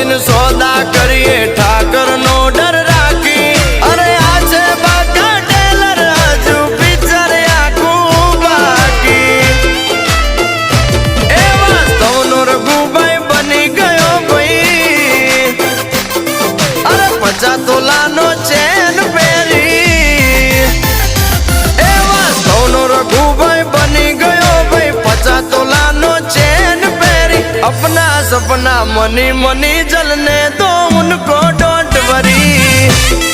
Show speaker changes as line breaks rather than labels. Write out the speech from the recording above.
दिन सौदा करिए ठाकर नो डर राखी। अरे आज बाका टेलर आजू पिक्चर आखू बाकी। ए वास्तव नो रघुभाई बनी गयो भाई। अरे 50 तोला नो चैन पेरी। ए वास्तव नो रघुभाई बनी गयो भाई। 50 तोला नो चैन पेरी। अपना सपना मनी मनी जलने दो उनको डोंट वरी।